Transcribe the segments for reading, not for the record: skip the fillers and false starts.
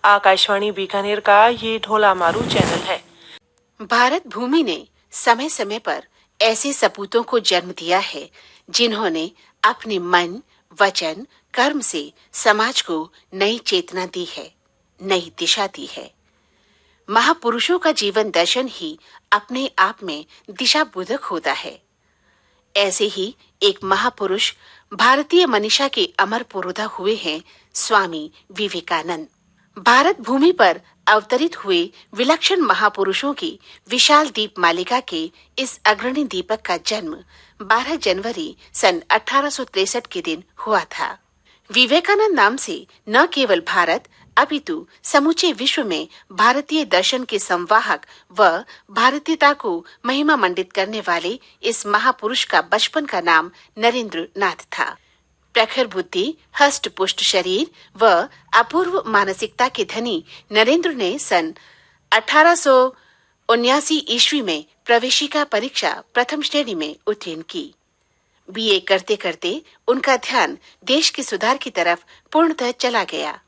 आकाशवाणी बीकानेर का ये ढोला मारू चैनल है। भारत भूमि ने समय समय पर ऐसे सपूतों को जन्म दिया है जिन्होंने अपने मन, वचन, कर्म से समाज को नई चेतना दी है, नई दिशा दी है। महापुरुषों का जीवन दर्शन ही अपने आप में दिशा बोधक होता है। ऐसे ही एक महापुरुष भारतीय मनीषा के अमर पुरोधा हुए हैं स्वामी विवेकानंद। भारत भूमि पर अवतरित हुए विलक्षण महापुरुषों की विशाल दीप मालिका के इस अग्रणी दीपक का जन्म 12 जनवरी सन 1863 के दिन हुआ था। विवेकानंद नाम से न केवल भारत अपितु समूचे विश्व में भारतीय दर्शन के संवाहक व भारतीयता को महिमा मंडित करने वाले इस महापुरुष का बचपन का नाम नरेंद्र नाथ था। प्रखर बुद्धि, हष्ट पुष्ट शरीर व अपूर्व मानसिकता के धनी नरेंद्र ने सन 1879 ईस्वी में प्रवेशिका परीक्षा प्रथम श्रेणी में उत्तीर्ण की। बीए करते करते उनका ध्यान देश के सुधार की तरफ पूर्णतः चला गया।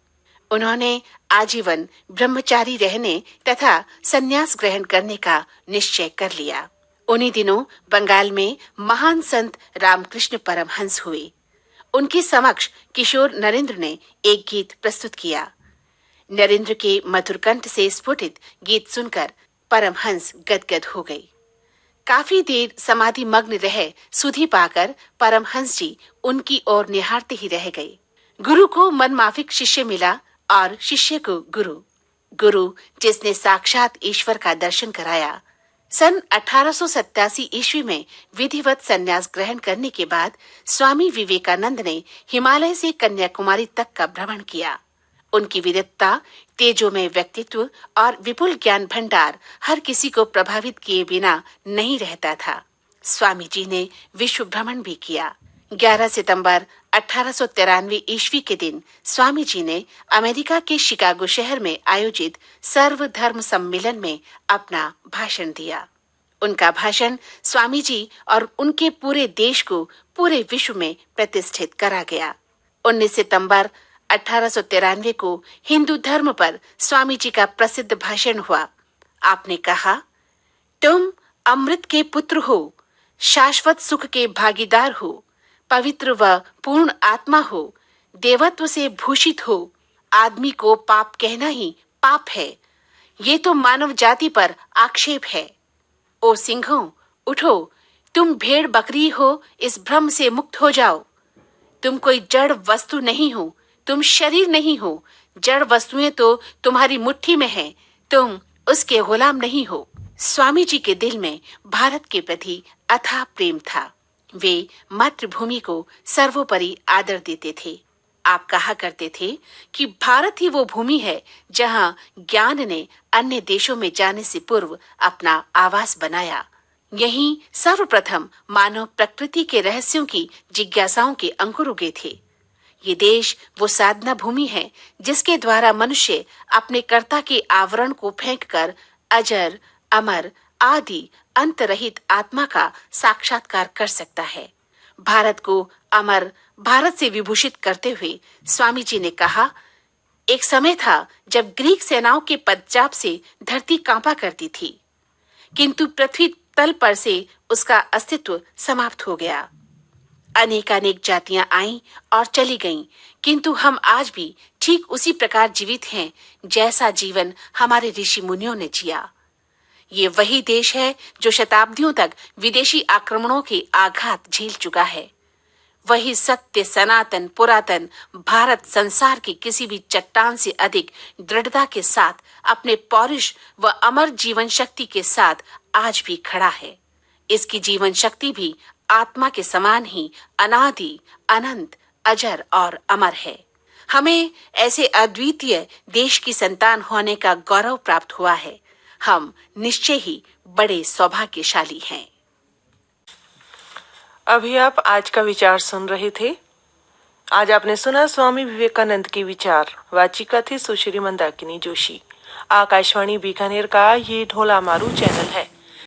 उन्होंने आजीवन ब्रह्मचारी रहने तथा संन्यास ग्रहण करने का निश्चय कर लिया। उन्हीं दिनों बंगाल में महान संत रामकृष्ण परमहंस हुए। उनके समक्ष किशोर नरेंद्र ने एक गीत प्रस्तुत किया। नरेंद्र के मधुर कंठ से स्फुटित गीत सुनकर परमहंस गदगद हो गए। काफी देर समाधि मग्न रहे सुधि पाकर परमहंस जी उनकी ओर निहारते ही रह गए। गुरु को मनमाफिक शिष्य मिला और शिष्य को गुरु जिसने साक्षात ईश्वर का दर्शन कराया। सन 1887 ईस्वी में विधिवत संन्यास ग्रहण करने के बाद स्वामी विवेकानंद ने हिमालय से कन्याकुमारी तक का भ्रमण किया। उनकी विद्वत्ता, तेजोमय व्यक्तित्व और विपुल ज्ञान भंडार हर किसी को प्रभावित किए बिना नहीं रहता था। स्वामी जी ने विश्व भ्रमण भी किया। 11 सितंबर 1893 ईस्वी के दिन स्वामी जी ने अमेरिका के शिकागो शहर में आयोजित सर्वधर्म सम्मेलन में अपना भाषण दिया। उनका भाषण स्वामी जी और उनके पूरे देश को पूरे विश्व में प्रतिष्ठित करा गया। 19 सितंबर 1893 को हिंदू धर्म पर स्वामी जी का प्रसिद्ध भाषण हुआ। आपने कहा, तुम अमृत के पुत्र हो, शाश्वत सुख के भागीदार हो, पवित्र व पूर्ण आत्मा हो, देवत्व से भूषित हो। आदमी को पाप कहना ही पाप है। ये तो मानव जाति पर आक्षेप है। ओ सिंहों, उठो, तुम भेड़ बकरी हो, इस भ्रम से मुक्त हो जाओ। तुम कोई जड़ वस्तु नहीं हो, तुम शरीर नहीं हो। जड़ वस्तुएं तो तुम्हारी मुट्ठी में है, तुम उसके गुलाम नहीं हो। स्वामी जी के दिल में भारत के प्रति अथाह प्रेम था। वे मातृभूमि को सर्वोपरि आदर देते थे। आप कहा करते थे कि भारत ही वो भूमि है जहां ज्ञान ने अन्य देशों में जाने से पूर्व अपना आवास बनाया। यहीं सर्वप्रथम मानव प्रकृति के रहस्यों की जिज्ञासाओं के अंकुर उगे थे। ये देश वो साधना भूमि है जिसके द्वारा मनुष्य अपने कर्ता के आवरण को फेंककर अजर, अमर, आदि अंतरहित आत्मा का साक्षात्कार कर सकता है। भारत को अमर भारत से विभूषित करते हुए स्वामी जी ने कहा, एक समय था जब ग्रीक सेनाओं के पदचाप से धरती कांपा करती थी, किंतु पृथ्वी तल पर से उसका अस्तित्व समाप्त हो गया। अनेकानेक जातियां आईं और चली गईं, किंतु हम आज भी ठीक उसी प्रकार जीवित हैं जैसा जीवन हमारे ऋषि मुनियों ने जिया। ये वही देश है जो शताब्दियों तक विदेशी आक्रमणों के आघात झेल चुका है। वही सत्य, सनातन, पुरातन भारत संसार की किसी भी चट्टान से अधिक दृढ़ता के साथ अपने पौरुष व अमर जीवन शक्ति के साथ आज भी खड़ा है। इसकी जीवन शक्ति भी आत्मा के समान ही अनादि, अनंत, अजर और अमर है। हमें ऐसे अद्वितीय देश की संतान होने का गौरव प्राप्त हुआ है। हम निश्चय ही बड़े सौभाग्यशाली हैं। अभी आप आज का विचार सुन रहे थे। आज आपने सुना स्वामी विवेकानंद के विचार। वाचिका थी सुश्री मंदाकिनी जोशी। आकाशवाणी बीकानेर का ये ढोला मारू चैनल है।